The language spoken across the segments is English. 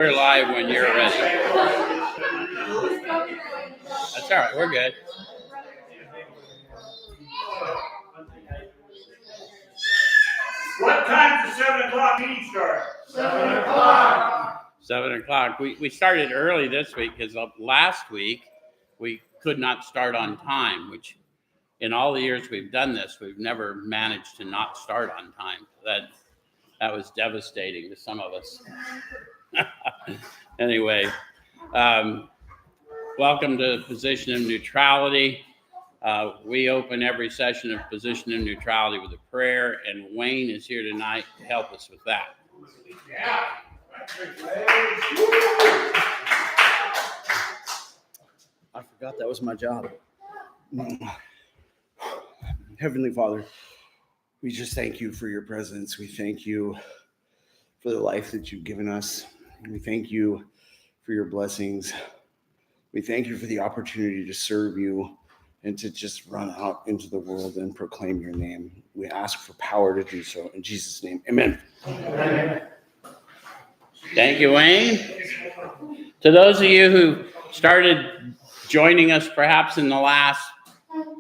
We're live when you're ready. That's all right. We're good. What time does the 7 o'clock meeting start? 7 o'clock. 7 o'clock. We started early this week because last week we could not start on time, which in all the years we've done this, we've never managed to not start on time. That was devastating to some of us. Anyway, welcome to Position of Neutrality. We open every session of Position of Neutrality with a prayer, and Wayne is here tonight to help us with that. Yeah. I forgot that was my job. Heavenly Father, we just thank you for your presence. We thank you for the life that you've given us. We thank you for your blessings. We thank you for the opportunity to serve you and to just run out into the world and proclaim your name. We ask for power to do so. In Jesus' name, amen. Amen. Thank you, Wayne. To those of you who started joining us perhaps in the last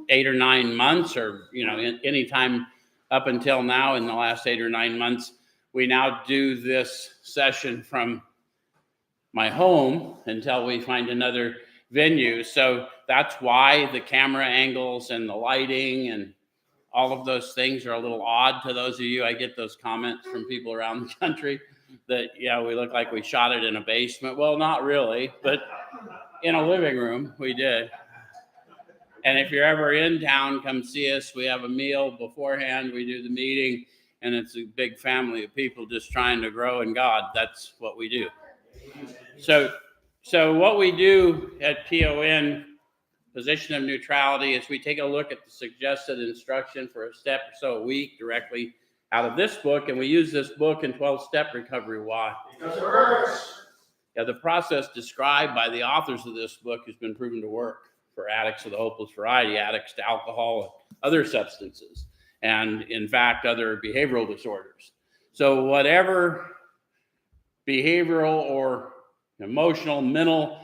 8 or 9 months, or any time up until now in the last 8 or 9 months, we now do this session from my home until we find another venue. So that's why the camera angles and the lighting and all of those things are a little odd to those of you. I get those comments from people around the country that, we look like we shot it in a basement. Well, not really, but in a living room, we did. And if you're ever in town, come see us. We have a meal beforehand. We do the meeting, and it's a big family of people just trying to grow in God. That's what we do. So what we do at PON, Position of Neutrality, is we take a look at the suggested instruction for a step or so a week directly out of this book, and we use this book in 12-step recovery. Why? Because it works. Yeah, the process described by the authors of this book has been proven to work for addicts of the hopeless variety, addicts to alcohol and other substances, and in fact, other behavioral disorders. So whatever behavioral or emotional, mental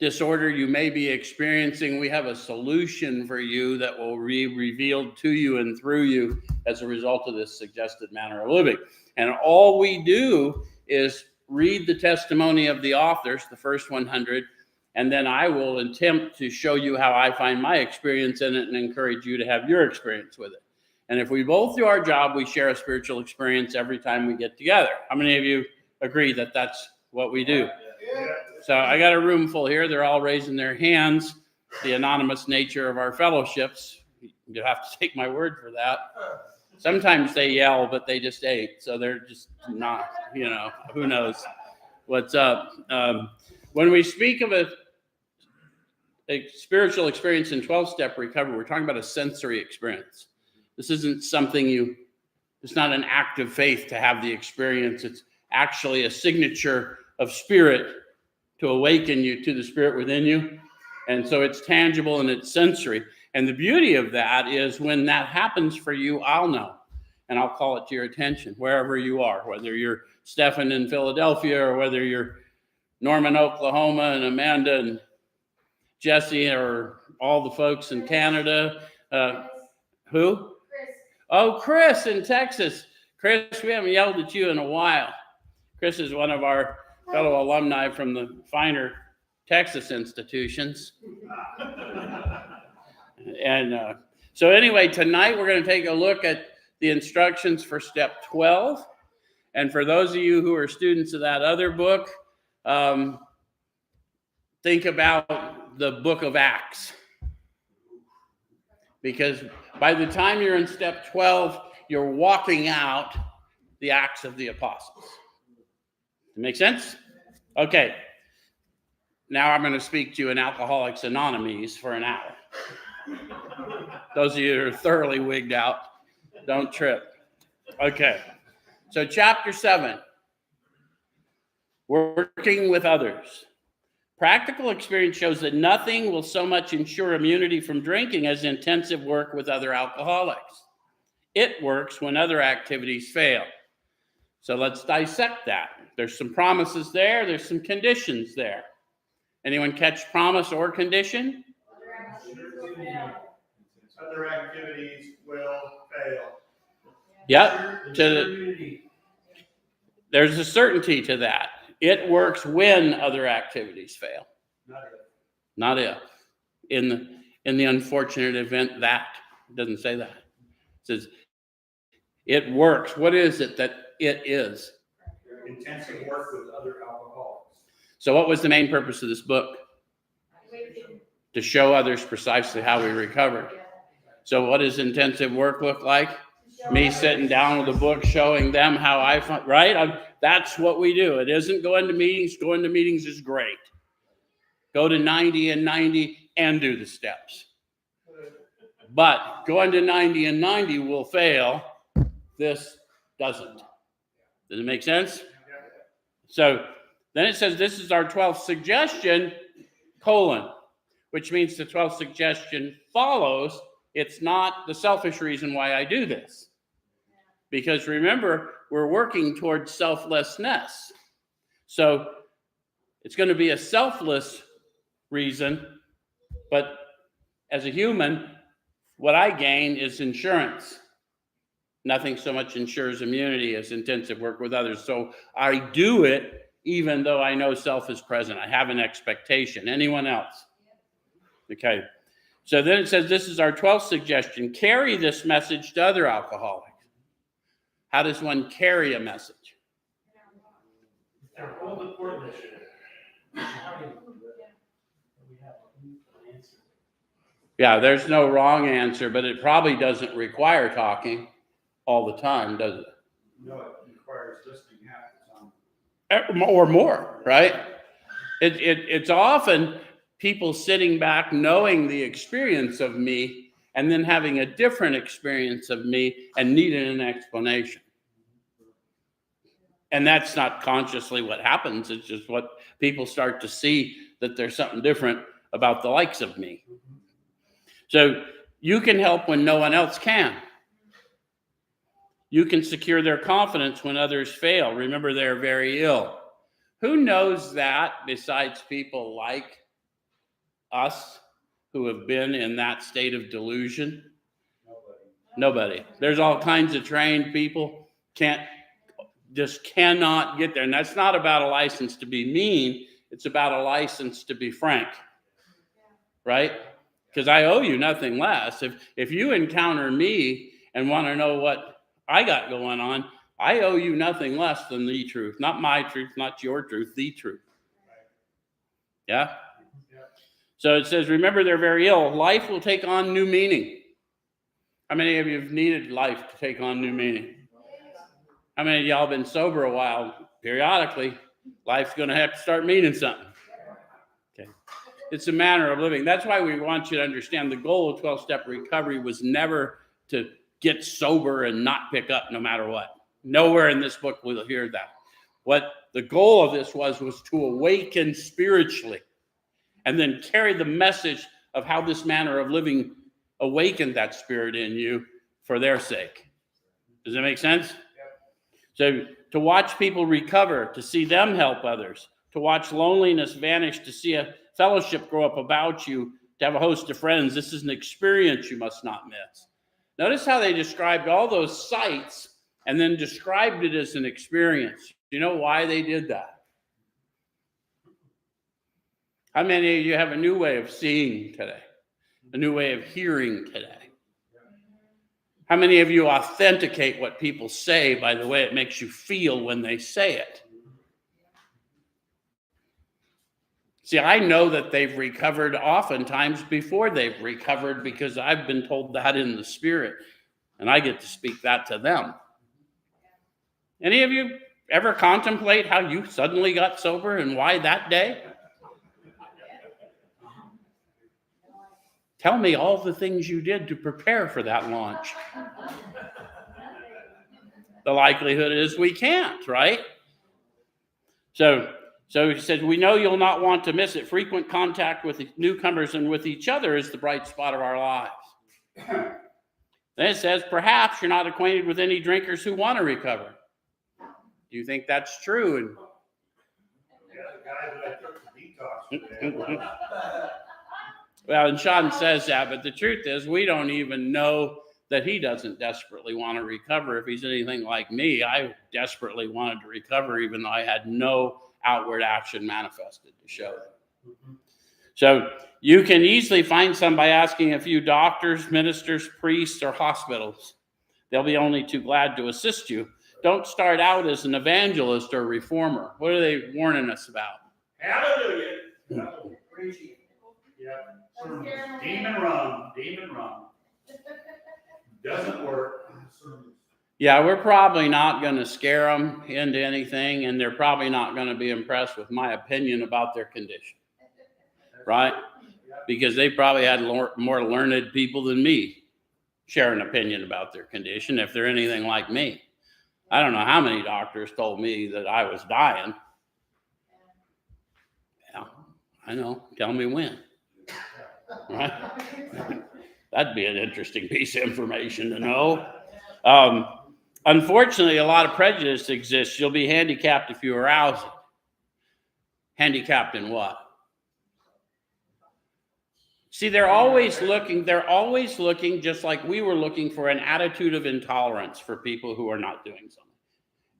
disorder you may be experiencing, we have a solution for you that will be revealed to you and through you as a result of this suggested manner of living. And all we do is read the testimony of the authors, the first 100, and then I will attempt to show you how I find my experience in it and encourage you to have your experience with it. And if we both do our job, we share a spiritual experience every time we get together. How many of you agree that that's what we do? So I got a room full here. They're all raising their hands. The anonymous nature of our fellowships, you have to take my word for that. Sometimes they yell, but they just ain't. So they're just not, who knows what's up. When we speak of a spiritual experience in 12-step recovery, we're talking about a sensory experience. This isn't something it's not an act of faith to have the experience. It's actually a signature of spirit to awaken you to the spirit within you. And so it's tangible and it's sensory. And the beauty of that is when that happens for you, I'll know. And I'll call it to your attention wherever you are, whether you're Stephan in Philadelphia or whether you're Norman, Oklahoma, and Amanda and Jesse, or all the folks in Canada. Who? Chris. Oh, Chris in Texas. Chris, we haven't yelled at you in a while. Chris is one of our fellow alumni from the finer Texas institutions. And so anyway, tonight we're going to take a look at the instructions for step 12. And for those of you who are students of that other book, think about the book of Acts. Because by the time you're in step 12, you're walking out the Acts of the Apostles. Make sense? Okay. Now I'm going to speak to you in Alcoholics Anonymous for an hour. Those of you who are thoroughly wigged out, don't trip. Okay. So chapter 7, working with others. Practical experience shows that nothing will so much ensure immunity from drinking as intensive work with other alcoholics. It works when other activities fail. So let's dissect that. There's some promises there. There's some conditions there. Anyone catch promise or condition? Other activities will fail. Yep. There's a certainty to that. It works when other activities fail. Not if. In the unfortunate event that. It doesn't say that. It says it works. What is it that it is? Intensive work with other alcoholics. So what was the main purpose of this book? To show others precisely how we recovered. So what does intensive work look like? Me sitting down with a book showing them how I find, right? That's what we do. It isn't going to meetings. Going to meetings is great. Go to 90 and 90 and do the steps. But going to 90 and 90 will fail. This doesn't. Does it make sense? So then it says this is our 12th suggestion, which means the 12th suggestion follows. It's not the selfish reason why I do this. Because remember, we're working towards selflessness. So it's going to be a selfless reason, but as a human, what I gain is insurance. Nothing so much ensures immunity as intensive work with others. So I do it even though I know self is present. I have an expectation. Anyone else? Okay. So then it says this is our 12th suggestion. Carry this message to other alcoholics. How does one carry a message? Yeah, there's no wrong answer, but it probably doesn't require talking all the time, does it? No, it requires listening half the time. Or more, right? It's often people sitting back knowing the experience of me and then having a different experience of me and needing an explanation. And that's not consciously what happens. It's just what people start to see, that there's something different about the likes of me. So you can help when no one else can. You can secure their confidence when others fail. Remember, they're very ill. Who knows that besides people like us who have been in that state of delusion? Nobody. There's all kinds of trained people cannot get there. And that's not about a license to be mean. It's about a license to be frank. Right? Because I owe you nothing less. If you encounter me and want to know what I got going on, I owe you nothing less than the truth. Not my truth, not your truth, the truth. Yeah? So it says, remember, they're very ill. Life will take on new meaning. How many of you have needed life to take on new meaning? How many of y'all been sober a while? Periodically, life's going to have to start meaning something. Okay. It's a manner of living. That's why we want you to understand the goal of 12-step recovery was never to get sober and not pick up no matter what. Nowhere in this book will you hear that. What the goal of this was to awaken spiritually and then carry the message of how this manner of living awakened that spirit in you for their sake. Does that make sense? So to watch people recover, to see them help others, to watch loneliness vanish, to see a fellowship grow up about you, to have a host of friends, this is an experience you must not miss. Notice how they described all those sights and then described it as an experience. Do you know why they did that? How many of you have a new way of seeing today? A new way of hearing today? How many of you authenticate what people say by the way it makes you feel when they say it? See, I know that they've recovered oftentimes before they've recovered because I've been told that in the spirit, and I get to speak that to them. Any of you ever contemplate how you suddenly got sober and why that day? Tell me all the things you did to prepare for that launch. The likelihood is we can't, right? So he says, we know you'll not want to miss it. Frequent contact with newcomers and with each other is the bright spot of our lives. Then it says, perhaps you're not acquainted with any drinkers who want to recover. Do you think that's true? And Yeah, the guy that I took the detox today. well, and Sean says that, but the truth is we don't even know that he doesn't desperately want to recover. If he's anything like me, I desperately wanted to recover, even though I had no outward action manifested to show it. So you can easily find some by asking a few doctors, ministers, priests, or hospitals. They'll be only too glad to assist you. Don't start out as an evangelist or reformer. What are they warning us about? Hallelujah. Yeah. Demon run. Doesn't work. Yeah, we're probably not going to scare them into anything, and they're probably not going to be impressed with my opinion about their condition, right? Because they probably had more learned people than me share an opinion about their condition if they're anything like me. I don't know how many doctors told me that I was dying. Yeah, I know. Tell me when. Right? That'd be an interesting piece of information to know. Unfortunately, a lot of prejudice exists. You'll be handicapped if you arouse it. Handicapped in what? See, they're always looking, just like we were looking, for an attitude of intolerance for people who are not doing something.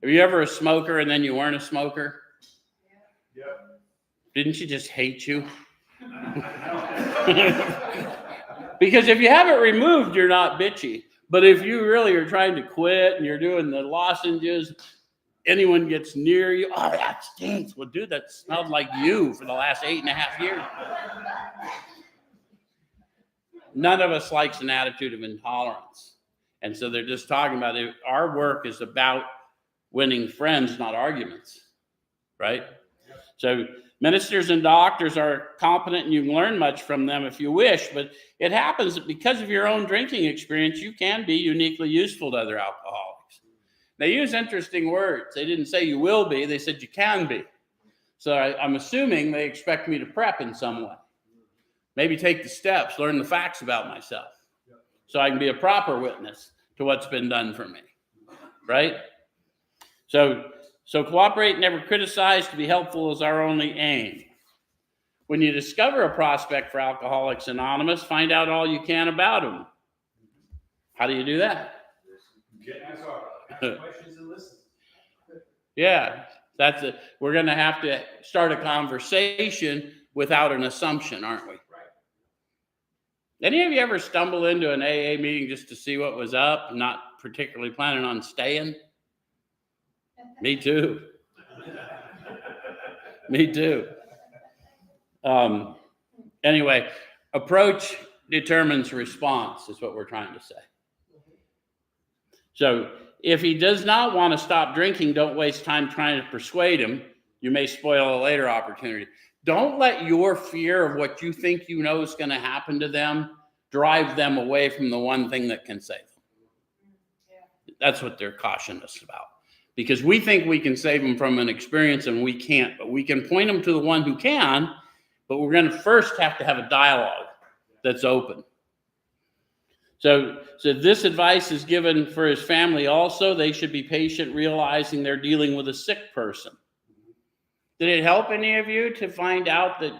Are you ever a smoker and then you weren't a smoker? Yeah. Didn't she just hate you? Because if you have it removed, you're not bitchy. But if you really are trying to quit and you're doing the lozenges, anyone gets near you, oh, that stinks. Well, dude, that smelled like you for the last 8.5 years. None of us likes an attitude of intolerance. And so they're just talking about it. Our work is about winning friends, not arguments, right? So ministers and doctors are competent, and you can learn much from them if you wish, but it happens that because of your own drinking experience, you can be uniquely useful to other alcoholics. They use interesting words. They didn't say you will be, they said you can be. So I'm assuming they expect me to prep in some way. Maybe take the steps, learn the facts about myself, so I can be a proper witness to what's been done for me, right? So cooperate, never criticize. To be helpful is our only aim. When you discover a prospect for Alcoholics Anonymous, find out all you can about them. How do you do that? Ask questions and listen. Yeah, that's it. We're going to have to start a conversation without an assumption, aren't we? Any of you ever stumble into an AA meeting just to see what was up, not particularly planning on staying? Me too. Me too. Anyway, approach determines response is what we're trying to say. So if he does not want to stop drinking, don't waste time trying to persuade him. You may spoil a later opportunity. Don't let your fear of what you think you know is going to happen to them drive them away from the one thing that can save them. That's what they're cautioning us about. Because we think we can save them from an experience and we can't. But we can point them to the one who can, but we're going to first have to have a dialogue that's open. So this advice is given for his family also. They should be patient, realizing they're dealing with a sick person. Did it help any of you to find out that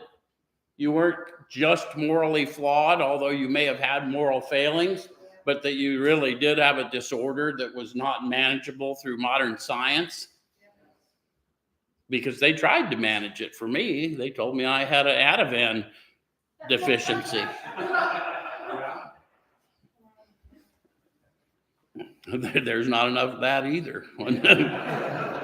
you weren't just morally flawed, although you may have had moral failings, but that you really did have a disorder that was not manageable through modern science? Because they tried to manage it for me. They told me I had an Ativan deficiency. There's not enough of that either.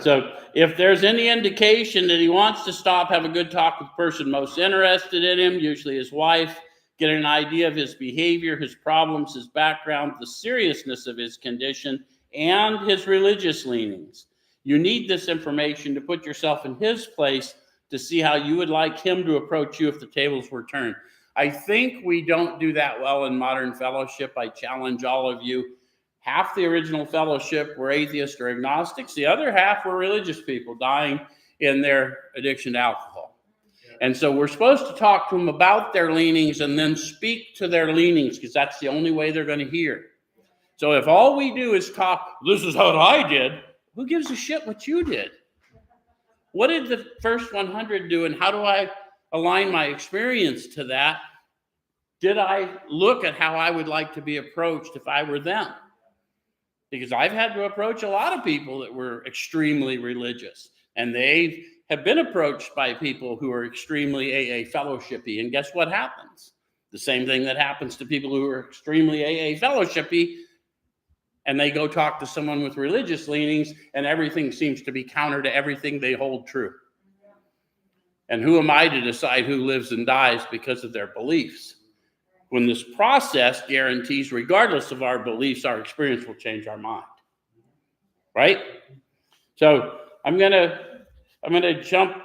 So if there's any indication that he wants to stop, have a good talk with the person most interested in him, usually his wife, get an idea of his behavior, his problems, his background, the seriousness of his condition, and his religious leanings. You need this information to put yourself in his place to see how you would like him to approach you if the tables were turned. I think we don't do that well in modern fellowship. I challenge all of you. Half the original fellowship were atheists or agnostics. The other half were religious people dying in their addiction to alcohol. And so we're supposed to talk to them about their leanings and then speak to their leanings, because that's the only way they're going to hear. So if all we do is talk, this is what I did, Who gives a shit what you did? What did the first 100 do, and how do I align my experience to that? Did I look at how I would like to be approached if I were them? Because I've had to approach a lot of people that were extremely religious, and they have been approached by people who are extremely AA fellowshipy. And guess what happens? The same thing that happens to people who are extremely AA fellowshipy, and they go talk to someone with religious leanings, and everything seems to be counter to everything they hold true. And who am I to decide who lives and dies because of their beliefs? When this process guarantees, regardless of our beliefs, our experience will change our mind. Right? So I'm gonna jump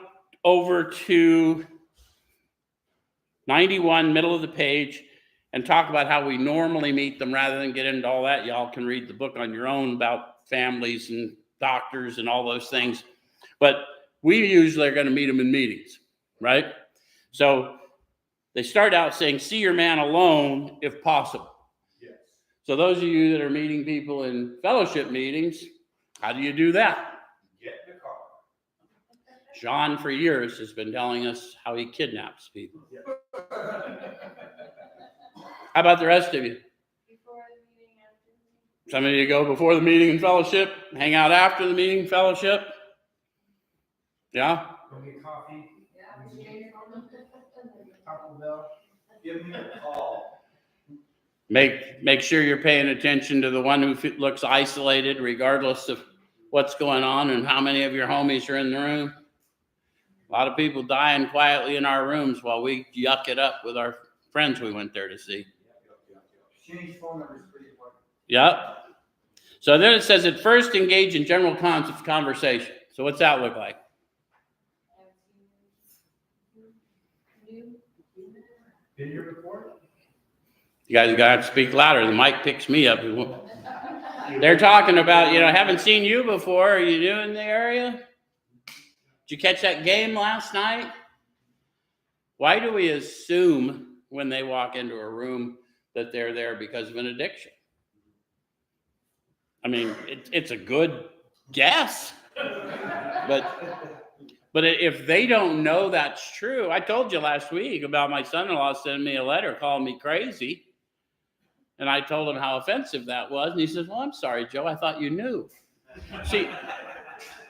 over to 91, middle of the page, and talk about how we normally meet them. Rather than get into all that, y'all can read the book on your own about families and doctors and all those things. But we usually are going to meet them in meetings, right? So they start out saying, see your man alone if possible. Yes. So those of you that are meeting people in fellowship meetings, how do you do that? Get in the car. John, for years, has been telling us how he kidnaps people. Yeah. How about the rest of you? Before the meeting, after the meeting. Some of you go before the meeting in fellowship, hang out after the meeting in fellowship. Yeah? Go get coffee, Yeah. Taco Bell, give me a call. Make sure you're paying attention to the one who looks isolated, regardless of what's going on and how many of your homies are in the room. A lot of people dying quietly in our rooms while we yuck it up with our friends we went there to see. Exchange phone numbers pretty important. Yep. So then it says, at first engage in general conversation. So what's that look like? Been here before? You guys got to speak louder. The mic picks me up. They're talking about, haven't seen you before. Are you new in the area? Did you catch that game last night? Why do we assume when they walk into a room that they're there because of an addiction? I mean, it's a good guess. But if they don't know that's true, I told you last week about my son-in-law sending me a letter calling me crazy. And I told him how offensive that was. And he says, well, I'm sorry, Joe. I thought you knew. See,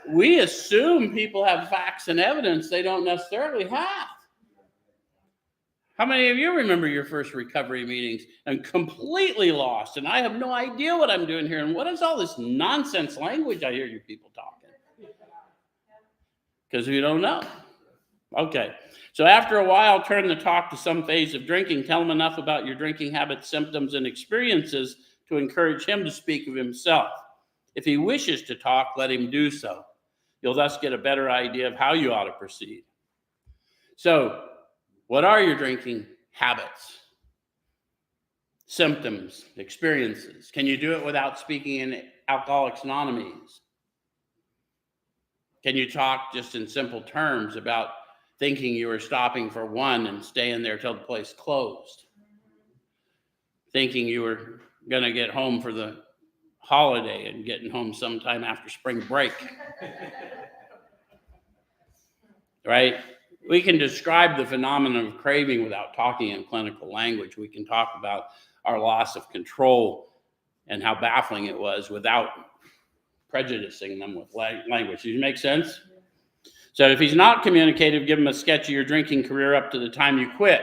we assume people have facts and evidence they don't necessarily have. How many of you remember your first recovery meetings and completely lost? And I have no idea what I'm doing here. And what is all this nonsense language I hear you people talking? Because we don't know. Okay. So after a while, turn the talk to some phase of drinking. Tell him enough about your drinking habits, symptoms, and experiences to encourage him to speak of himself. If he wishes to talk, let him do so. You'll thus get a better idea of how you ought to proceed. So, what are your drinking habits, symptoms, experiences? Can you do it without speaking in Alcoholics Anonymous? Can you talk just in simple terms about thinking you were stopping for one and staying there till the place closed? Thinking you were going to get home for the holiday and getting home sometime after spring break. Right? We can describe the phenomenon of craving without talking in clinical language. We can talk about our loss of control and how baffling it was without prejudicing them with language. Does it make sense? So if he's not communicative, give him a sketch of your drinking career up to the time you quit.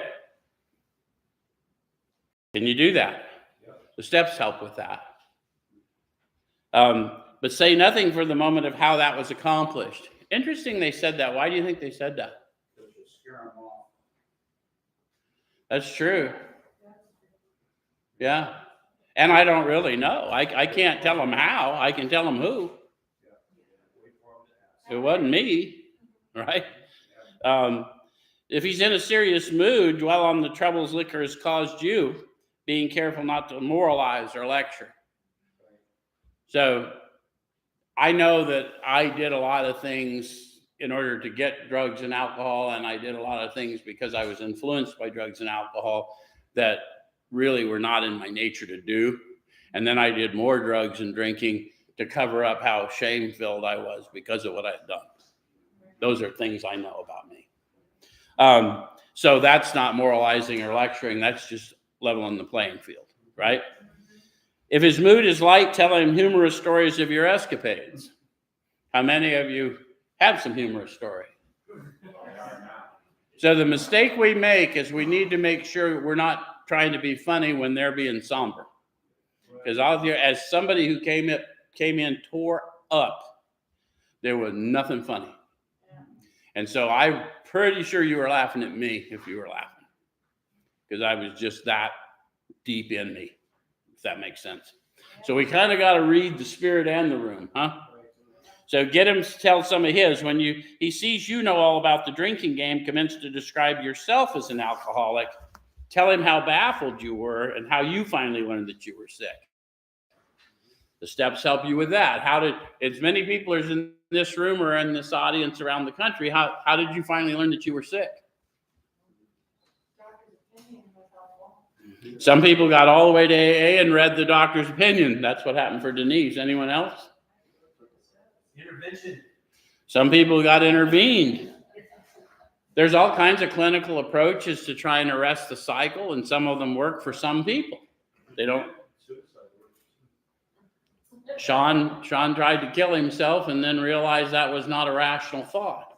Can you do that? The steps help with that. But say nothing for the moment of how that was accomplished. Interesting they said that. Why do you think they said that? That's true. Yeah. And I don't really know. I can't tell them how. I can tell them who. It wasn't me, right? If he's in a serious mood, dwell on the troubles liquor has caused you, being careful not to moralize or lecture. So I know that I did a lot of things in order to get drugs and alcohol, and I did a lot of things because I was influenced by drugs and alcohol that really were not in my nature to do. And then I did more drugs and drinking to cover up how shame-filled I was because of what I had done. Those are things I know about me. So that's not moralizing or lecturing. That's just leveling the playing field, right? If his mood is light, tell him humorous stories of your escapades. How many of you have some humorous story? So the mistake we make is we need to make sure we're not trying to be funny when they're being somber. Because as somebody who came in tore up, there was nothing funny. And so I'm pretty sure you were laughing at me if you were laughing. Because I was just that deep in me, if that makes sense. So we kind of got to read the spirit and the room, huh? So get him to tell some of his. When he sees you know all about the drinking game, commence to describe yourself as an alcoholic. Tell him how baffled you were and how you finally learned that you were sick. The steps help you with that. As many people as in this room or in this audience around the country, how did you finally learn that you were sick? Some people got all the way to AA and read the doctor's opinion. That's what happened for Denise. Anyone else? Intervention. Some people got intervened. There's all kinds of clinical approaches to try and arrest the cycle, and some of them work for some people. They don't. Sean tried to kill himself and then realized that was not a rational thought.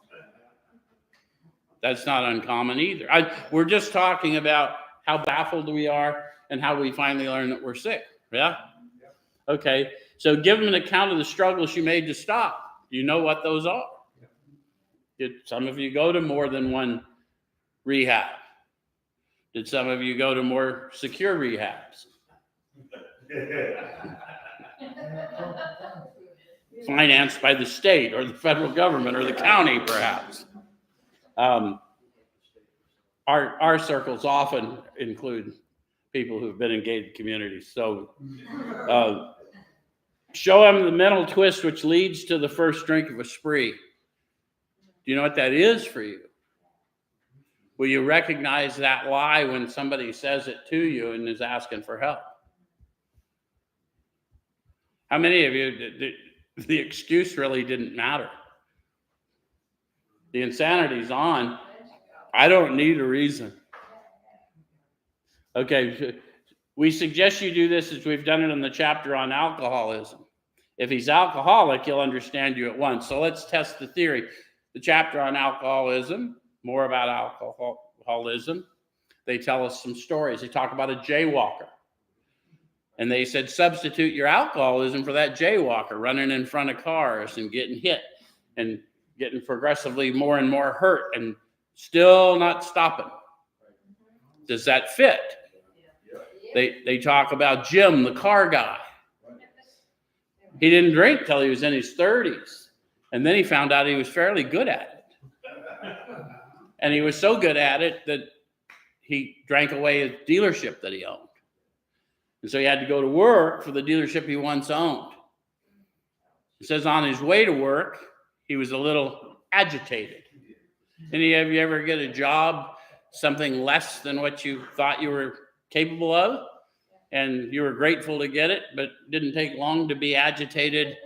That's not uncommon either. We're just talking about how baffled we are and how we finally learn that we're sick. Yeah? Okay. So give them an account of the struggles you made to stop. Do you know what those are? Did some of you go to more than one rehab? Did some of you go to more secure rehabs? Financed by the state or the federal government or the county, perhaps. Our circles often include people who've been in gated communities. So show them the mental twist which leads to the first drink of a spree. Do you know what that is for you? Will you recognize that lie when somebody says it to you and is asking for help? How many of you, the excuse really didn't matter? The insanity's on. I don't need a reason. Okay, we suggest you do this as we've done it in the chapter on alcoholism. If he's alcoholic, he'll understand you at once. So let's test the theory. The chapter on alcoholism, more about alcoholism, they tell us some stories. They talk about a jaywalker. And they said, substitute your alcoholism for that jaywalker running in front of cars and getting hit and getting progressively more and more hurt and still not stopping. Does that fit? They talk about Jim, the car guy. He didn't drink till he was in his 30s. And then he found out he was fairly good at it. And he was so good at it that he drank away a dealership that he owned. And so he had to go to work for the dealership he once owned. It says on his way to work, he was a little agitated. Any of you ever get a job, something less than what you thought you were capable of? And you were grateful to get it, but didn't take long to be agitated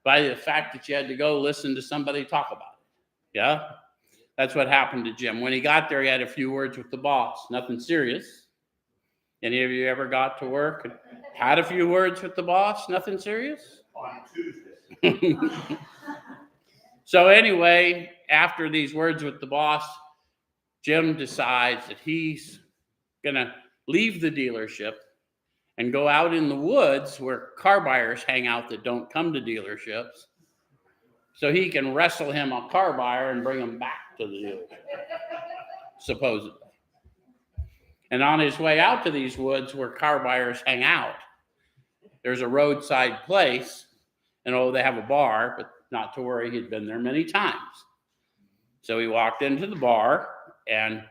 by the fact that you had to go listen to somebody talk about it. Yeah? That's what happened to Jim. When he got there, he had a few words with the boss. Nothing serious. Any of you ever got to work and had a few words with the boss? Nothing serious? On Tuesday. So anyway, after these words with the boss, Jim decides that he's going to leave the dealership and go out in the woods where car buyers hang out that don't come to dealerships so he can wrestle him a car buyer and bring him back to the dealership, supposedly. And on his way out to these woods where car buyers hang out, there's a roadside place, and they have a bar, but not to worry, he'd been there many times. So he walked into the bar, and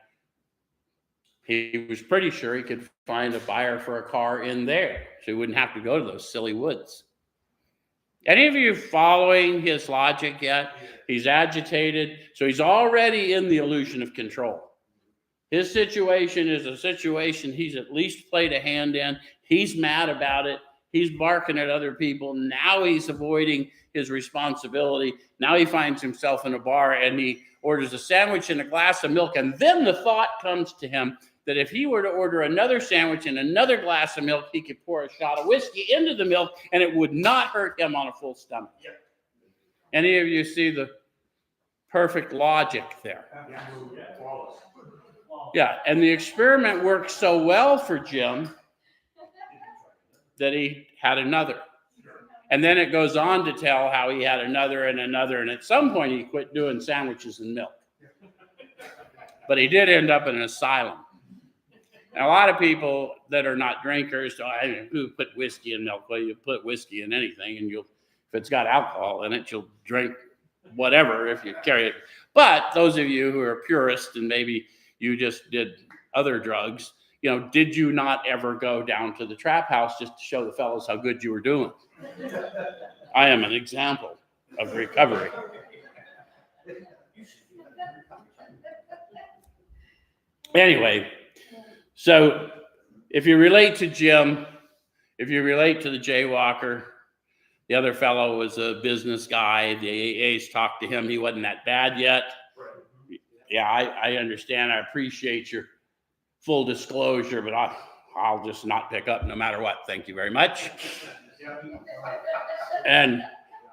he was pretty sure he could find a buyer for a car in there, so he wouldn't have to go to those silly woods. Any of you following his logic yet? He's agitated, so he's already in the illusion of control. His situation is a situation he's at least played a hand in. He's mad about it. He's barking at other people. Now he's avoiding his responsibility. Now he finds himself in a bar and he orders a sandwich and a glass of milk. And then the thought comes to him that if he were to order another sandwich and another glass of milk, he could pour a shot of whiskey into the milk and it would not hurt him on a full stomach. Yep. Any of you see the perfect logic there? Yeah, flawless. Yeah, and the experiment worked so well for Jim that he had another. And then it goes on to tell how he had another and another, and at some point he quit doing sandwiches and milk. But he did end up in an asylum. And a lot of people that are not drinkers, who put whiskey in milk? Well, you put whiskey in anything, and if it's got alcohol in it, you'll drink whatever if you carry it. But those of you who are purists and maybe you just did other drugs, did you not ever go down to the trap house just to show the fellows how good you were doing? I am an example of recovery. Anyway, so if you relate to Jim, if you relate to the jaywalker, the other fellow was a business guy. The AAs talked to him. He wasn't that bad yet. Yeah, I understand. I appreciate your full disclosure, but I'll just not pick up no matter what. Thank you very much. And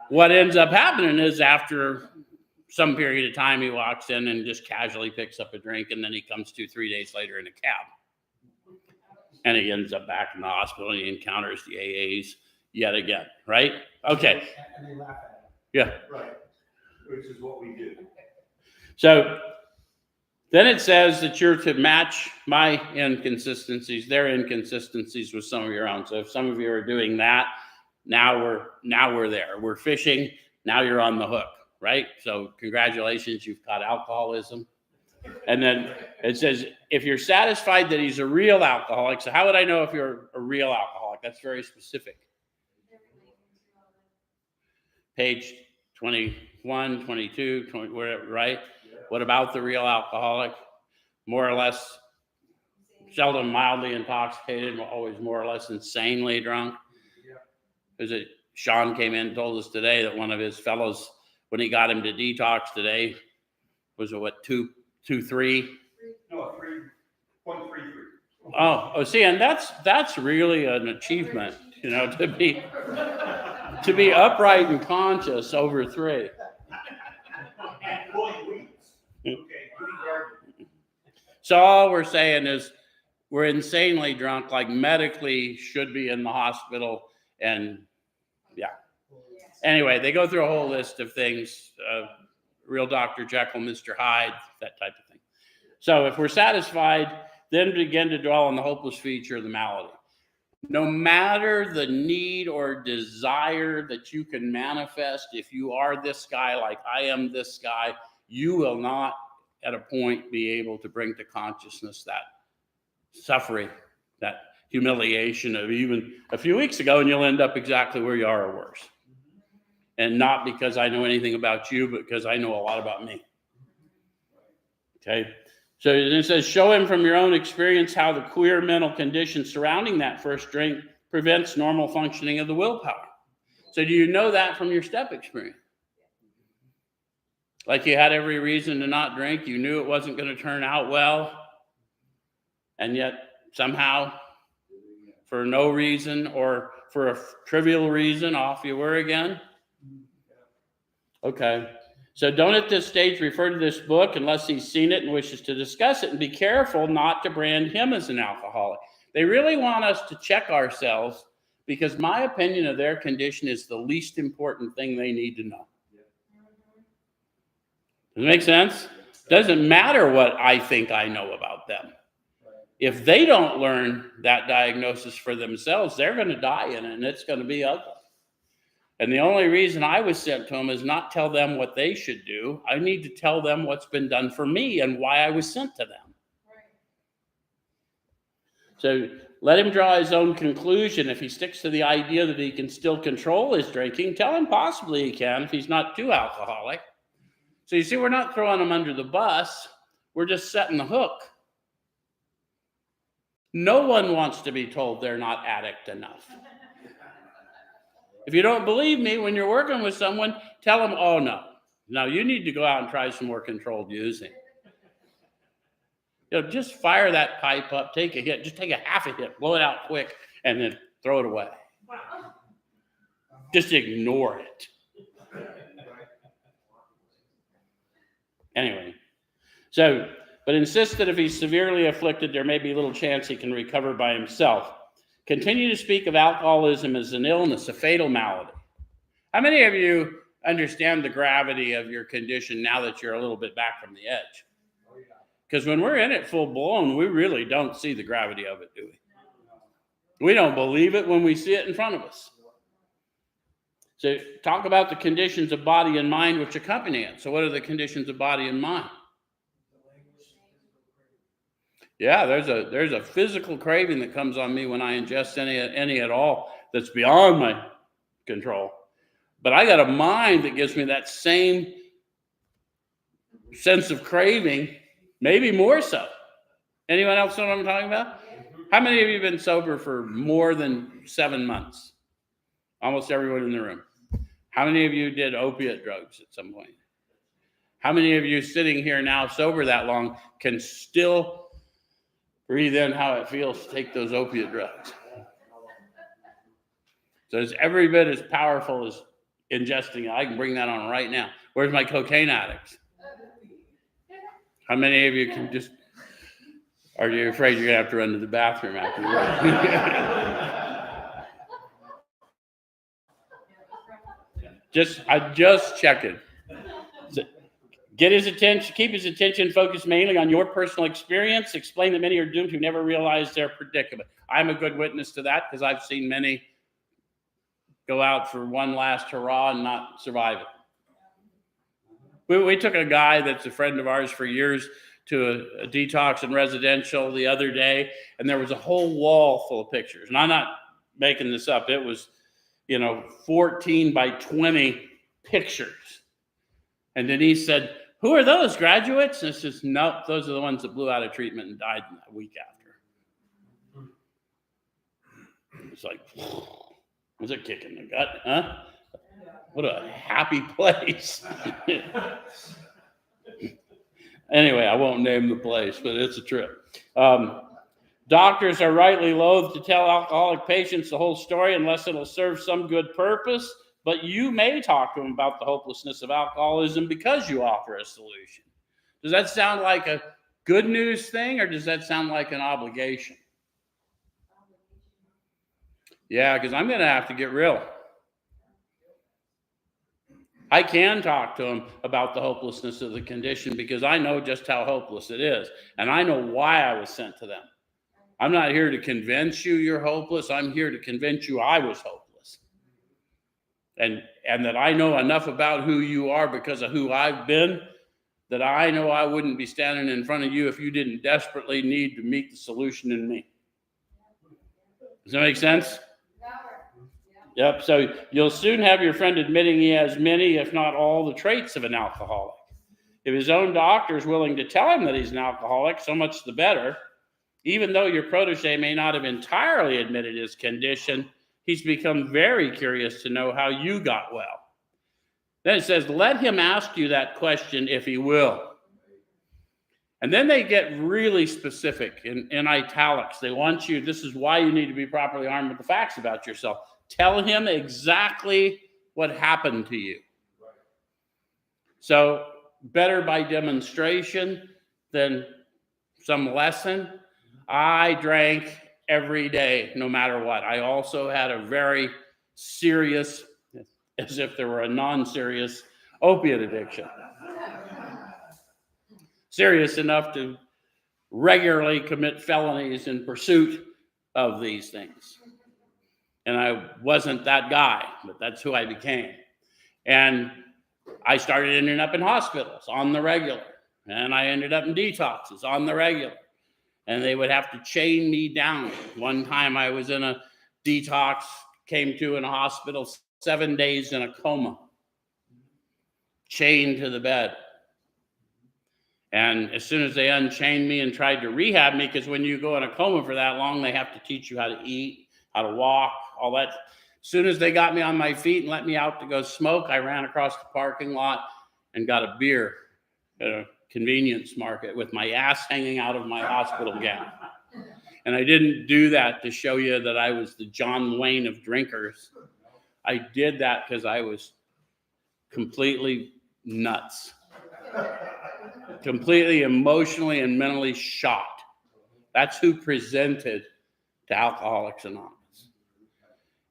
what ends up happening is after some period of time, he walks in and just casually picks up a drink, and then he comes to 3 days later in a cab. And he ends up back in the hospital, and he encounters the AAs yet again, right? Okay. And they laugh at him. Yeah. Right, which is what we do. So then it says that you're to match my inconsistencies, their inconsistencies with some of your own. So if some of you are doing that, now we're there. We're fishing. Now you're on the hook, right? So congratulations, you've caught alcoholism. And then it says, if you're satisfied that he's a real alcoholic, so how would I know if you're a real alcoholic? That's very specific. Page 21, 22, 20, right? What about the real alcoholic? More or less, seldom mildly intoxicated, always more or less insanely drunk. Because Sean came in and told us today that one of his fellows, when he got him to detox today, was it what, 2.3? No, 3.33. Oh, see, and that's really an achievement, to be upright and conscious over 3. And pulling weeds. Okay, good garden. So all we're saying is we're insanely drunk, like medically should be in the hospital. And yeah. Anyway, they go through a whole list of things, real Dr. Jekyll, Mr. Hyde, that type of thing. So if we're satisfied, then begin to dwell on the hopeless feature of the malady. No matter the need or desire that you can manifest, if you are this guy like I am this guy, you will not at a point be able to bring to consciousness that suffering, that humiliation of even a few weeks ago, and you'll end up exactly where you are or worse. And not because I know anything about you, but because I know a lot about me. Okay? So it says, show him from your own experience how the queer mental condition surrounding that first drink prevents normal functioning of the willpower. So do you know that from your step experience? Like you had every reason to not drink. You knew it wasn't going to turn out well. And yet somehow, for no reason or for a trivial reason, off you were again. Okay. So don't at this stage refer to this book unless he's seen it and wishes to discuss it, and be careful not to brand him as an alcoholic. They really want us to check ourselves because my opinion of their condition is the least important thing they need to know. Does it make sense? Doesn't matter what I think I know about them. If they don't learn that diagnosis for themselves, they're going to die in it, and it's going to be ugly. And the only reason I was sent to them is not tell them what they should do. I need to tell them what's been done for me and why I was sent to them. So let him draw his own conclusion. If he sticks to the idea that he can still control his drinking, tell him possibly he can if he's not too alcoholic. So you see, we're not throwing him under the bus. We're just setting the hook. No one wants to be told they're not addict enough. If you don't believe me, when you're working with someone, tell them, oh, no, you need to go out and try some more controlled using. Just fire that pipe up, take a hit, just take a half a hit, blow it out quick, and then throw it away. Just ignore it. Anyway, but insist that if he's severely afflicted, there may be little chance he can recover by himself. Continue to speak of alcoholism as an illness, a fatal malady. How many of you understand the gravity of your condition now that you're a little bit back from the edge? Because when we're in it full blown, we really don't see the gravity of it, do we? We don't believe it when we see it in front of us. So talk about the conditions of body and mind which accompany it. So what are the conditions of body and mind? Yeah, there's a physical craving that comes on me when I ingest any at all that's beyond my control. But I got a mind that gives me that same sense of craving, maybe more so. Anyone else know what I'm talking about? How many of you have been sober for more than 7 months? Almost everyone in the room. How many of you did opiate drugs at some point? How many of you sitting here now sober that long can still breathe in how it feels to take those opiate drugs? So it's every bit as powerful as ingesting it. I can bring that on right now. Where's my cocaine addicts? How many of you can just, are you afraid you're going to have to run to the bathroom after I'm just checking. Get his attention, keep his attention focused mainly on your personal experience. Explain that many are doomed who never realize their predicament. I'm a good witness to that because I've seen many go out for one last hurrah and not survive it. We took a guy that's a friend of ours for years to a detox and residential the other day, and there was a whole wall full of pictures. And I'm not making this up. It was, 14 by 20 pictures. And then he said, who are those, graduates? And I says, nope, those are the ones that blew out of treatment and died in that week after. It's like, was it kicking the gut, huh? What a happy place. Anyway, I won't name the place, but it's a trip. Doctors are rightly loath to tell alcoholic patients the whole story unless it'll serve some good purpose, but you may talk to them about the hopelessness of alcoholism because you offer a solution. Does that sound like a good news thing, or does that sound like an obligation? Yeah, because I'm going to have to get real. I can talk to them about the hopelessness of the condition because I know just how hopeless it is, and I know why I was sent to them. I'm not here to convince you you're hopeless. I'm here to convince you I was hopeless. And that I know enough about who you are because of who I've been, that I know I wouldn't be standing in front of you if you didn't desperately need to meet the solution in me. Does that make sense? Yep. So you'll soon have your friend admitting he has many, if not all, the traits of an alcoholic. If his own doctor is willing to tell him that he's an alcoholic, so much the better. Even though your protege may not have entirely admitted his condition, he's become very curious to know how you got well. Then it says, let him ask you that question if he will. And then they get really specific in italics. They want you, this is why you need to be properly armed with the facts about yourself. Tell him exactly what happened to you. So better by demonstration than some lesson. I drank every day, no matter what. I also had a very serious, as if there were a non-serious, opiate addiction. Serious enough to regularly commit felonies in pursuit of these things. And I wasn't that guy, but that's who I became. And I started ending up in hospitals on the regular. And I ended up in detoxes on the regular. And they would have to chain me down. One time I was in a detox, came to in a hospital, 7 days in a coma, chained to the bed. And as soon as they unchained me and tried to rehab me, because when you go in a coma for that long, they have to teach you how to eat, how to walk, all that. As soon as they got me on my feet and let me out to go smoke, I ran across the parking lot and got a beer at a convenience market with my ass hanging out of my hospital gown. And I didn't do that to show you that I was the John Wayne of drinkers. I did that because I was completely nuts, completely emotionally and mentally shot. That's who presented to Alcoholics Anonymous.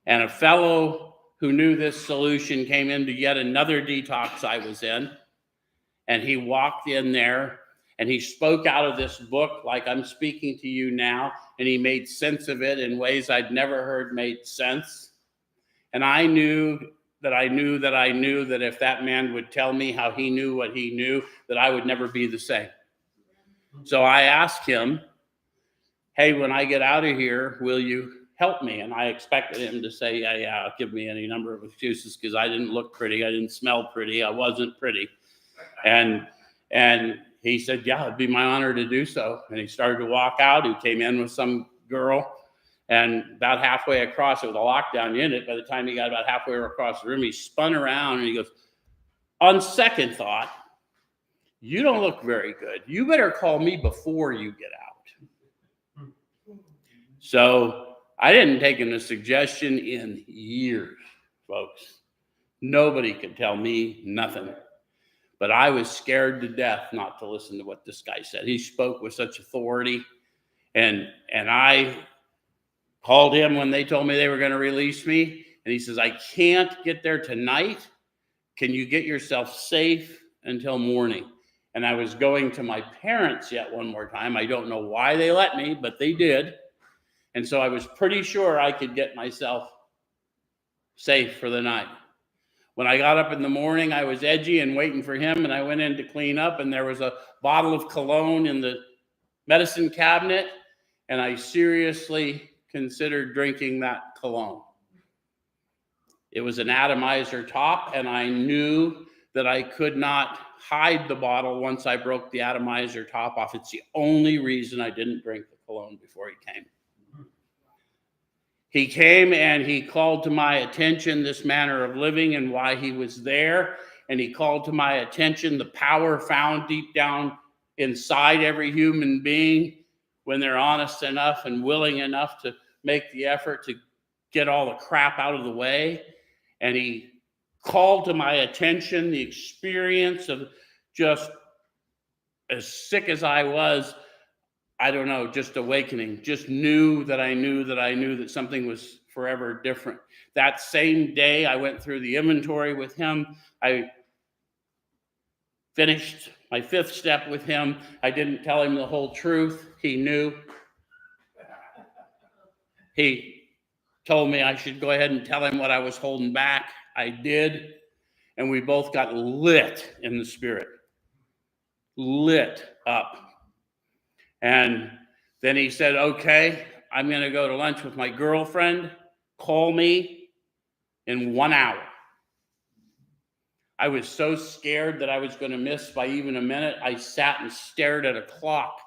And a fellow who knew this solution came into yet another detox I was in, and he walked in there and he spoke out of this book like I'm speaking to you now, and he made sense of it in ways I'd never heard made sense. And I knew that I knew that I knew that if that man would tell me how he knew what he knew, that I would never be the same. So I asked him, hey, when I get out of here, will you help me? And I expected him to say, yeah, give me any number of excuses because I didn't look pretty. I didn't smell pretty. I wasn't pretty. And he said, yeah, it'd be my honor to do so. And he started to walk out. He came in with some girl. And about halfway across, it was a lockdown unit. By the time he got about halfway across the room, he spun around and he goes, on second thought, you don't look very good. You better call me before you get out. So I didn't take a suggestion in years, folks. Nobody could tell me nothing. But I was scared to death not to listen to what this guy said. He spoke with such authority. And I called him when they told me they were going to release me. And he says, I can't get there tonight. Can you get yourself safe until morning? And I was going to my parents yet one more time. I don't know why they let me, but they did. And so I was pretty sure I could get myself safe for the night. When I got up in the morning, I was edgy and waiting for him, and I went in to clean up, and there was a bottle of cologne in the medicine cabinet, and I seriously considered drinking that cologne. It was an atomizer top, and I knew that I could not hide the bottle once I broke the atomizer top off. It's the only reason I didn't drink the cologne before he came. He came and he called to my attention this manner of living and why he was there. And he called to my attention the power found deep down inside every human being when they're honest enough and willing enough to make the effort to get all the crap out of the way. And he called to my attention the experience of just as sick as I was, I don't know, just awakening, just knew that I knew that something was forever different. That same day, I went through the inventory with him. I finished my 5th step with him. I didn't tell him the whole truth. He knew. He told me I should go ahead and tell him what I was holding back. I did. And we both got lit in the spirit. Lit up. And then he said, okay, I'm going to go to lunch with my girlfriend. Call me in 1 hour. I was so scared that I was going to miss by even a minute. I sat and stared at a clock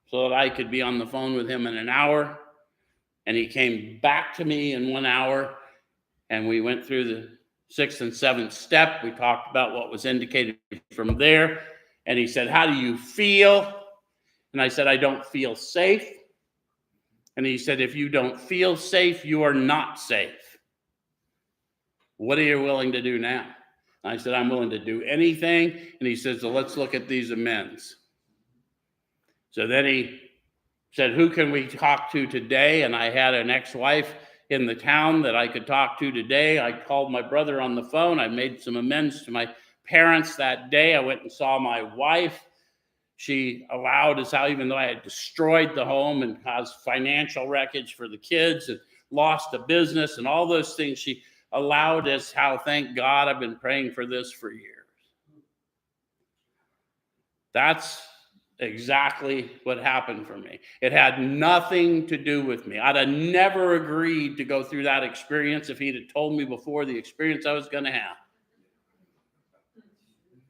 so that I could be on the phone with him in an hour. And he came back to me in 1 hour. And we went through the 6th and 7th step. We talked about what was indicated from there. And he said, how do you feel? And I said, I don't feel safe. And he said, if you don't feel safe, you are not safe. What are you willing to do now? And I said, I'm willing to do anything. And he says, well, let's look at these amends. So then he said, who can we talk to today? And I had an ex-wife in the town that I could talk to today. I called my brother on the phone. I made some amends to my parents that day. I went and saw my wife. She allowed us out, even though I had destroyed the home and caused financial wreckage for the kids and lost a business and all those things. She allowed us how, thank God, I've been praying for this for years. That's exactly what happened for me. It had nothing to do with me. I'd have never agreed to go through that experience if he'd have told me before the experience I was going to have.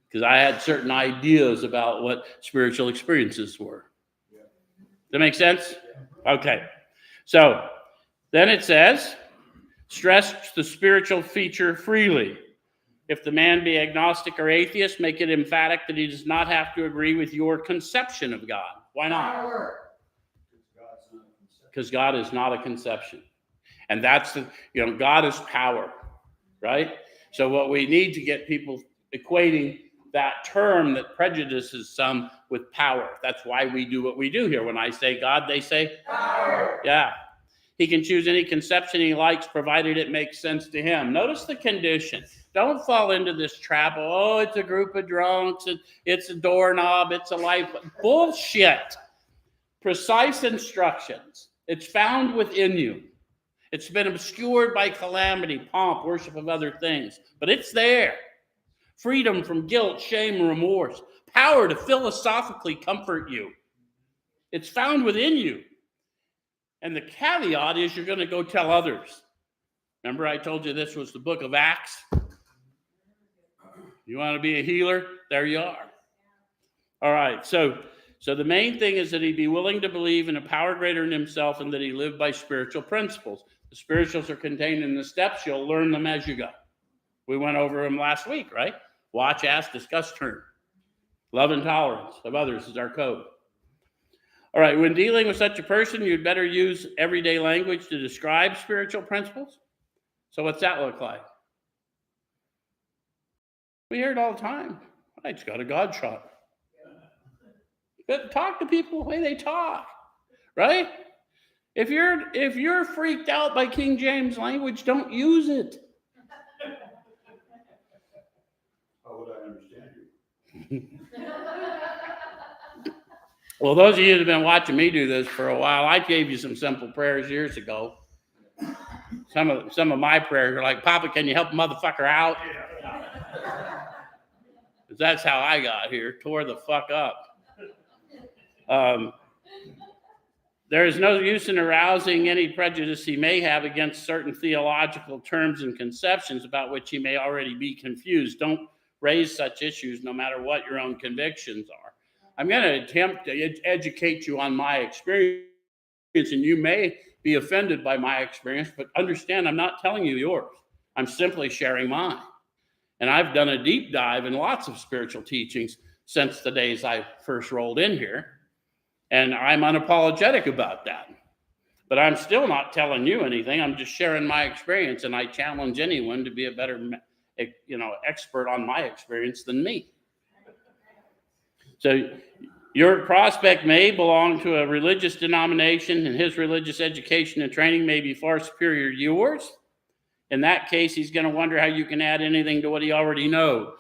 Because I had certain ideas about what spiritual experiences were. Does that make sense? Okay. So then it says, Stress the spiritual feature freely. If the man be agnostic or atheist, make it emphatic that he does not have to agree with your conception of God. Why not? Because God is not a conception. And that's God is power, right? So what we need to get people equating that term that prejudices some with power. That's why we do what we do here. When I say God, they say power. Yeah. He can choose any conception he likes, provided it makes sense to him. Notice the condition. Don't fall into this trap. Oh, it's a group of drunks. It's a doorknob. It's a life. Bullshit. Precise instructions. It's found within you. It's been obscured by calamity, pomp, worship of other things. But it's there. Freedom from guilt, shame, and remorse. Power to philosophically comfort you. It's found within you. And the caveat is you're going to go tell others. Remember I told you this was the book of Acts? You want to be a healer? There you are. All right, so the main thing is that he be willing to believe in a power greater than himself and that he live by spiritual principles. The spirituals are contained in the steps. You'll learn them as you go. We went over them last week, right? Watch, ask, discuss, turn. Love and tolerance of others is our code. All right, when dealing with such a person, you'd better use everyday language to describe spiritual principles. So what's that look like? We hear it all the time. I just got a God shot. But talk to people the way they talk, right? If you're freaked out by King James language, don't use it. How would I understand you? Well, those of you that have been watching me do this for a while, I gave you some simple prayers years ago. Some of my prayers are like, Papa, can you help a motherfucker out? Because that's how I got here, tore the fuck up. There is no use in arousing any prejudice he may have against certain theological terms and conceptions about which he may already be confused. Don't raise such issues no matter what your own convictions are. I'm going to attempt to educate you on my experience, and you may be offended by my experience, but understand I'm not telling you yours. I'm simply sharing mine. And I've done a deep dive in lots of spiritual teachings since the days I first rolled in here. And I'm unapologetic about that. But I'm still not telling you anything. I'm just sharing my experience, and I challenge anyone to be a better, expert on my experience than me. So your prospect may belong to a religious denomination, and his religious education and training may be far superior to yours. In that case, he's going to wonder how you can add anything to what he already knows.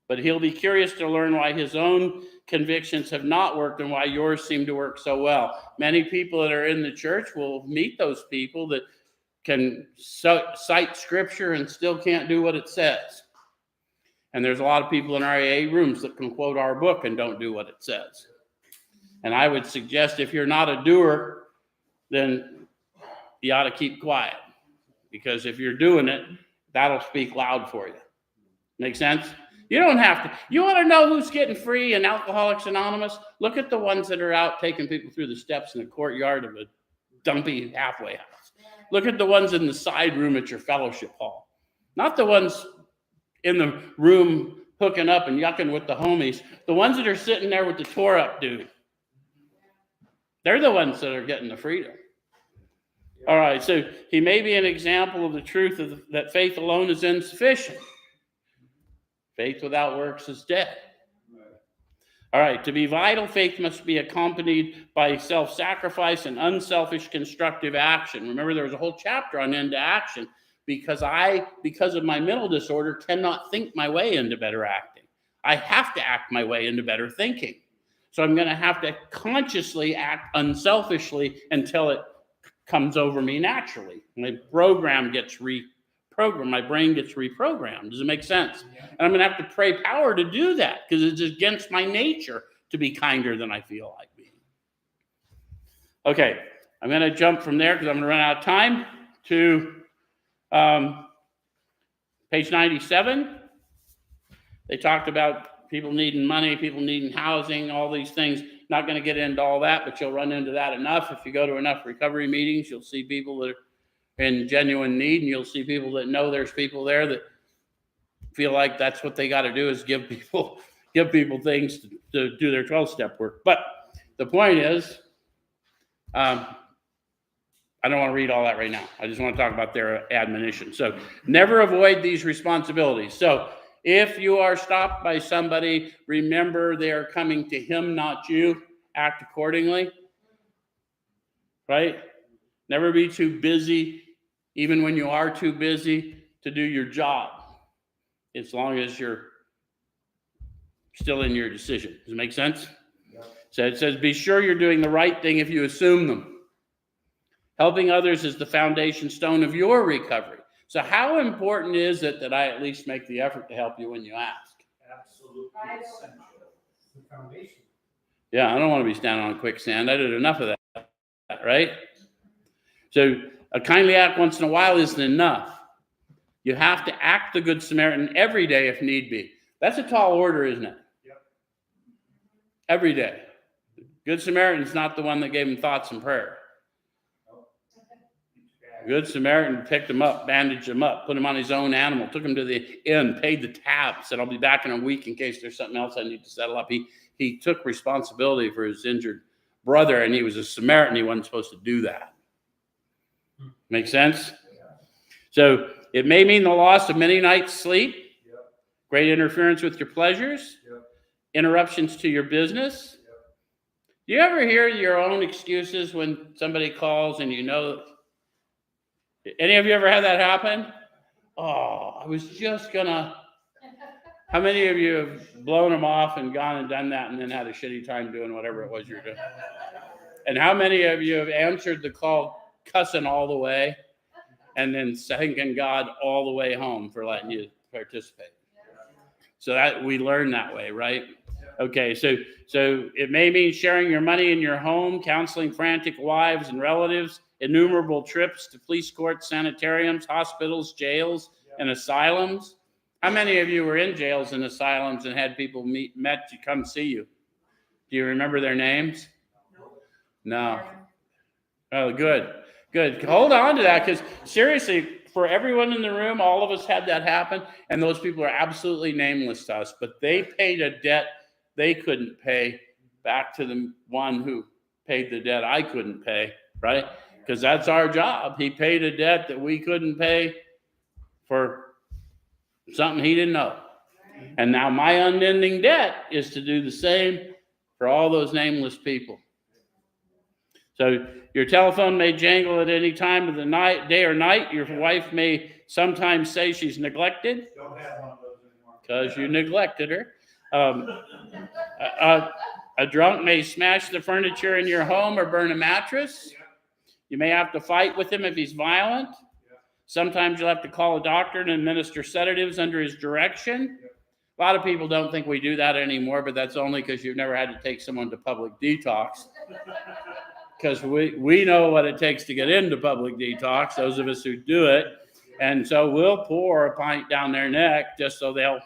But he'll be curious to learn why his own convictions have not worked and why yours seem to work so well. Many people that are in the church will meet those people that can cite scripture and still can't do what it says. And there's a lot of people in our AA rooms that can quote our book and don't do what it says. And I would suggest if you're not a doer, then you ought to keep quiet. Because if you're doing it, that'll speak loud for you. Make sense? You don't have to. You want to know who's getting free in Alcoholics Anonymous? Look at the ones that are out taking people through the steps in the courtyard of a dumpy halfway house. Look at the ones in the side room at your fellowship hall. Not the ones in the room hooking up and yucking with the homies. The ones that are sitting there with the tore up dude. They're the ones that are getting the freedom. All right, so he may be an example of the truth that faith alone is insufficient. Faith without works is dead. All right, to be vital, faith must be accompanied by self-sacrifice and unselfish constructive action. Remember, there was a whole chapter on into action because of my mental disorder, cannot think my way into better acting. I have to act my way into better thinking. So I'm going to have to consciously act unselfishly until it comes over me naturally. My program gets reprogrammed. My brain gets reprogrammed. Does it make sense? And I'm going to have to pray power to do that because it's against my nature to be kinder than I feel like being. Okay, I'm going to jump from there because I'm going to run out of time to page 97. They talked about people needing money, people needing housing, all these things. Not going to get into all that, but you'll run into that enough. If you go to enough recovery meetings, you'll see people that in genuine need, and you'll see people that know there's people there that feel like that's what they got to do is give people things to do their 12-step work. But the point is, I don't want to read all that right now. I just want to talk about their admonition. So never avoid these responsibilities. So if you are stopped by somebody, remember they are coming to him, not you. Act accordingly. Right? Never be too busy, even when you are too busy, to do your job, as long as you're still in your decision. Does it make sense? Yep. So it says, be sure you're doing the right thing if you assume them. Helping others is the foundation stone of your recovery. So how important is it that I at least make the effort to help you when you ask? Absolutely essential. The foundation. Yeah, I don't want to be standing on quicksand. I did enough of that, right? So a kindly act once in a while isn't enough. You have to act the Good Samaritan every day if need be. That's a tall order, isn't it? Yep. Every day. Good Samaritan's not the one that gave him thoughts and prayer. Good Samaritan picked him up, bandaged him up, put him on his own animal, took him to the inn, paid the tab, said, I'll be back in a week in case there's something else I need to settle up. He took responsibility for his injured brother, and he was a Samaritan. He wasn't supposed to do that. Make sense? So it may mean the loss of many nights' sleep, great interference with your pleasures, interruptions to your business. Do you ever hear your own excuses when somebody calls and you know? Any of you ever had that happen? Oh, I was just gonna. How many of you have blown them off and gone and done that and then had a shitty time doing whatever it was you're doing? And how many of you have answered the call cussing all the way and then thanking God all the way home for letting you participate? So that we learn that way, right? Okay, so it may mean sharing your money in your home, counseling frantic wives and relatives, innumerable trips to police courts, sanitariums, hospitals, jails, and asylums. How many of you were in jails and asylums and had people met to come see you? Do you remember their names? No. Oh, good. Hold on to that, because seriously, for everyone in the room, all of us had that happen, and those people are absolutely nameless to us, but they paid a debt they couldn't pay back to the one who paid the debt I couldn't pay, right? Because that's our job. He paid a debt that we couldn't pay for something he didn't know. And now my unending debt is to do the same for all those nameless people. So your telephone may jangle at any time of the night, day or night. Your wife may sometimes say she's neglected. Don't have one of those anymore. Because you neglected her. A drunk may smash the furniture in your home or burn a mattress. You may have to fight with him if he's violent. Sometimes you'll have to call a doctor and administer sedatives under his direction. A lot of people don't think we do that anymore, but that's only because you've never had to take someone to public detox. Because we know what it takes to get into public detox, those of us who do it. And so we'll pour a pint down their neck just so they'll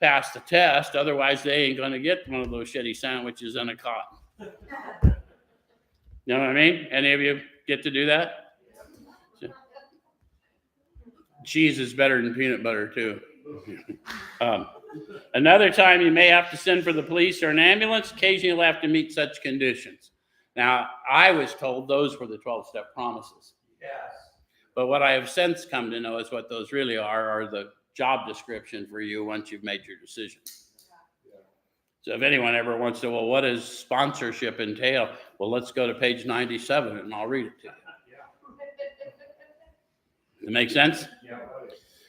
pass the test. Otherwise, they ain't going to get one of those shitty sandwiches in a cotton. You know what I mean? Any of you get to do that? Cheese is better than peanut butter, too. Another time, you may have to send for the police or an ambulance. Occasionally, you'll have to meet such conditions. Now, I was told those were the 12-step promises. Yes. But what I have since come to know is what those really are the job description for you once you've made your decision. So if anyone ever wants to, well, what does sponsorship entail? Well, let's go to page 97 and I'll read it to you. Does it make sense? Yeah.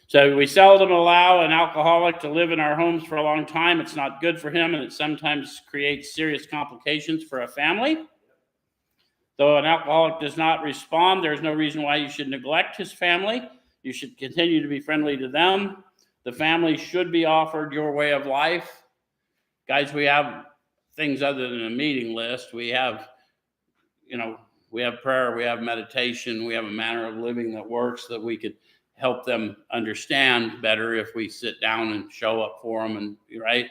So we seldom allow an alcoholic to live in our homes for a long time. It's not good for him, and it sometimes creates serious complications for a family. Though an alcoholic does not respond, there's no reason why you should neglect his family. You should continue to be friendly to them. The family should be offered your way of life. Guys, we have things other than a meeting list. We have, we have prayer, we have meditation, we have a manner of living that works that we could help them understand better if we sit down and show up for them, and right?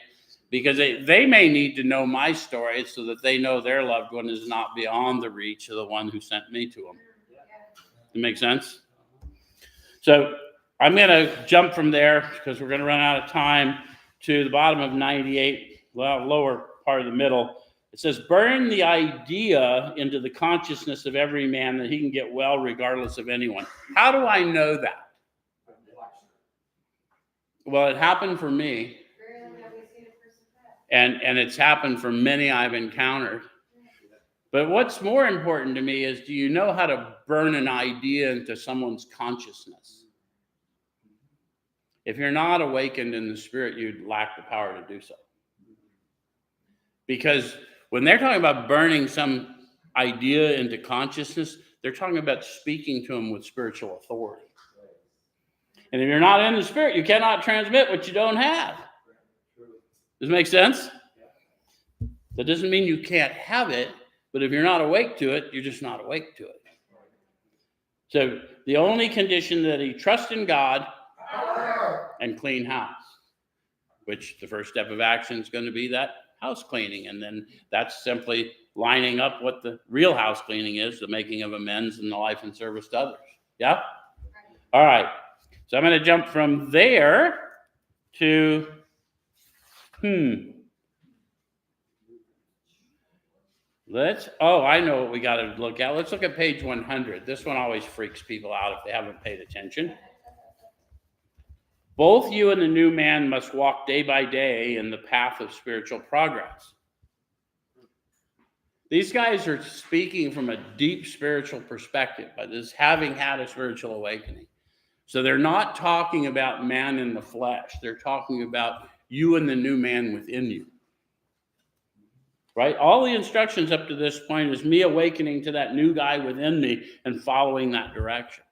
Because they may need to know my story so that they know their loved one is not beyond the reach of the one who sent me to them. Does it make sense? So I'm going to jump from there because we're going to run out of time to the bottom of 98, well, lower part of the middle. It says, burn the idea into the consciousness of every man that he can get well regardless of anyone. How do I know that? Well, it happened for me. Rarely have we seen a person that. And it's happened for many I've encountered. But what's more important to me is, do you know how to burn an idea into someone's consciousness? If you're not awakened in the spirit, you lack the power to do so. Because when they're talking about burning some idea into consciousness, they're talking about speaking to them with spiritual authority. And if you're not in the spirit, you cannot transmit what you don't have. Does it make sense? That doesn't mean you can't have it, but if you're not awake to it, you're just not awake to it. So the only condition that he trusts in God and clean house, which the first step of action is going to be that house cleaning. And then that's simply lining up what the real house cleaning is, the making of amends and the life and service to others. Yeah? All right. So I'm going to jump from there to, I know what we got to look at. Let's look at page 100. This one always freaks people out if they haven't paid attention. Both you and the new man must walk day by day in the path of spiritual progress. These guys are speaking from a deep spiritual perspective, but as having had a spiritual awakening. So they're not talking about man in the flesh. They're talking about you and the new man within you. Right? All the instructions up to this point is me awakening to that new guy within me and following that direction.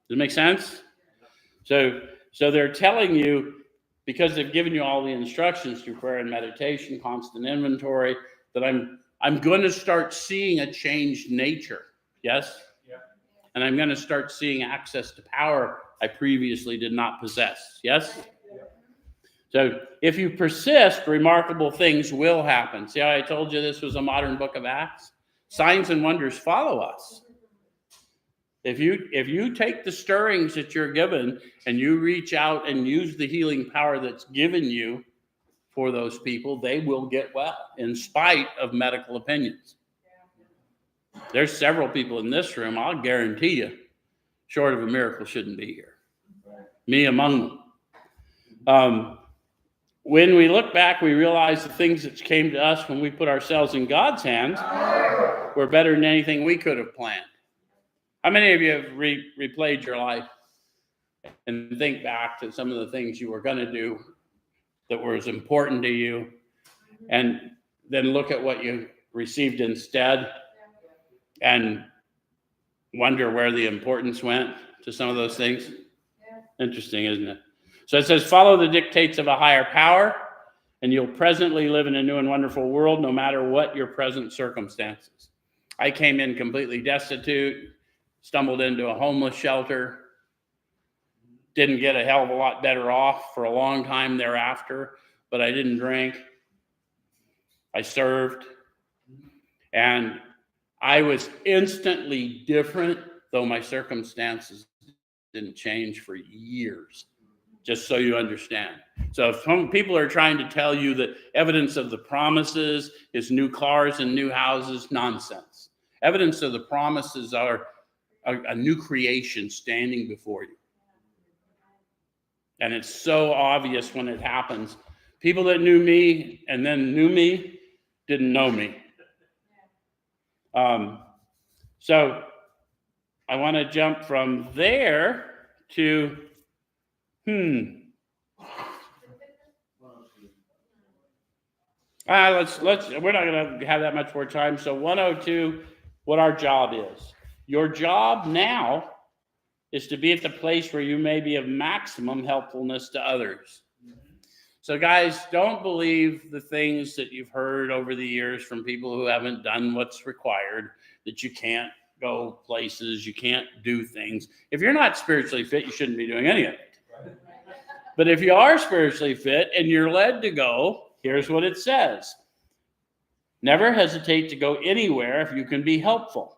Does it make sense? So they're telling you, because they've given you all the instructions through prayer and meditation, constant inventory, that I'm going to start seeing a changed nature. Yes? Yeah. And I'm going to start seeing access to power I previously did not possess. Yes? Yeah. So if you persist, remarkable things will happen. See how I told you this was a modern book of Acts? Signs and wonders follow us. If you take the stirrings that you're given and you reach out and use the healing power that's given you for those people, they will get well in spite of medical opinions. There's several people in this room, I'll guarantee you, short of a miracle, shouldn't be here. Me among them. When we look back, we realize the things that came to us when we put ourselves in God's hands were better than anything we could have planned. How many of you have replayed your life and think back to some of the things you were going to do that were as important to you, and then look at what you received instead and wonder where the importance went to some of those things? Interesting, isn't it? So it says, follow the dictates of a higher power, and you'll presently live in a new and wonderful world, no matter what your present circumstances. I came in completely destitute, stumbled into a homeless shelter, didn't get a hell of a lot better off for a long time thereafter, but I didn't drink. I served. And I was instantly different, though my circumstances didn't change for years, just so you understand. So if some people are trying to tell you that evidence of the promises is new cars and new houses, nonsense. Evidence of the promises are a new creation standing before you. And it's so obvious when it happens. People that knew me and then knew me didn't know me. So I want to jump from there to, let's we're not going to have that much more time. So 102, what our job is. Your job now is to be at the place where you may be of maximum helpfulness to others. So guys, don't believe the things that you've heard over the years from people who haven't done what's required, that you can't go places, you can't do things. If you're not spiritually fit, you shouldn't be doing any of it. But if you are spiritually fit and you're led to go, here's what it says. Never hesitate to go anywhere if you can be helpful.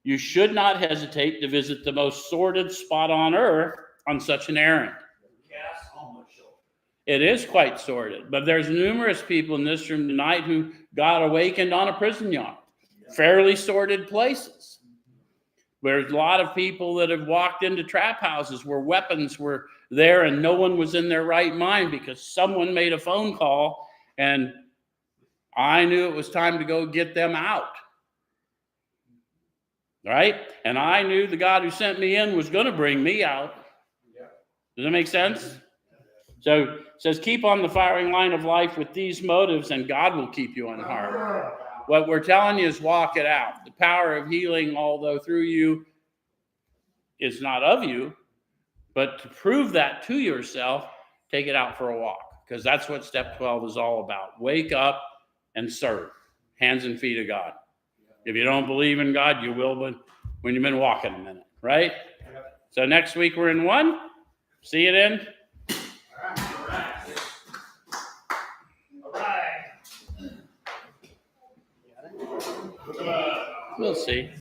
You should not hesitate to visit the most sordid spot on earth on such an errand. Gas on my shoulder. It is quite sordid, but there's numerous people in this room tonight who got awakened on a prison yard. Fairly sordid places. There's a lot of people that have walked into trap houses where weapons were there and no one was in their right mind because someone made a phone call and I knew it was time to go get them out. Right? And I knew the God who sent me in was going to bring me out. Does that make sense? So it says, keep on the firing line of life with these motives and God will keep you unharmed. What we're telling you is walk it out. The power of healing, although through you, is not of you, but to prove that to yourself, take it out for a walk, because that's what step 12 is all about. Wake up and serve. Hands and feet of God. If you don't believe in God, you will when you've been walking a minute, right? So next week we're in 1. See you then. All right. We'll see.